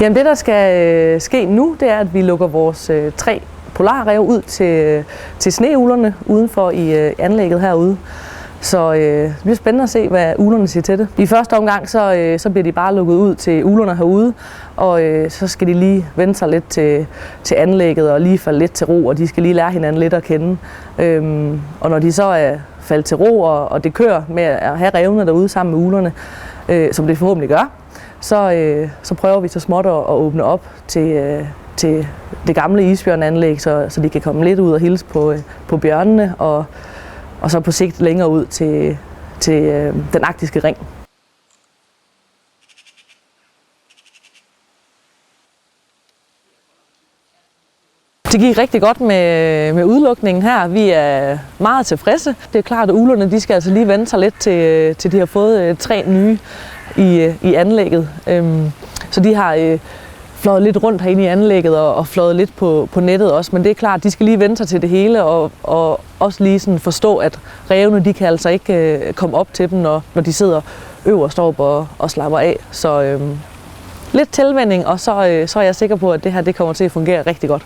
Jamen det, der skal ske nu, det er, at vi lukker vores 3 polarræve ud til sneuglerne udenfor i anlægget herude. Så det bliver spændende at se, hvad uglerne siger til det. I første omgang så bliver de bare lukket ud til uglerne herude, og så skal de lige vende sig lidt til anlægget og lige falde lidt til ro, og de skal lige lære hinanden lidt at kende. Og når de så er faldet til ro, og det kører med at have rævene derude sammen med uglerne, som det forhåbentlig gør, så prøver vi så småt at åbne op til det gamle isbjørnanlæg, så de kan komme lidt ud og hilse på bjørnene, og så på sigt længere ud til den arktiske ring. Det gik rigtig godt med udlukningen her. Vi er meget tilfredse. Det er klart, at uglerne de skal altså lige vende sig lidt til de har fået 3 nye i anlægget. Så de har fløjet lidt rundt herinde i anlægget og fløjet lidt på nettet også. Men det er klart, at de skal lige vende sig til det hele og også lige sådan forstå, at rævene de kan altså ikke komme op til dem, når de sidder øverst oppe og slapper af. Så lidt tilvænning, og så er jeg sikker på, at det her det kommer til at fungere rigtig godt.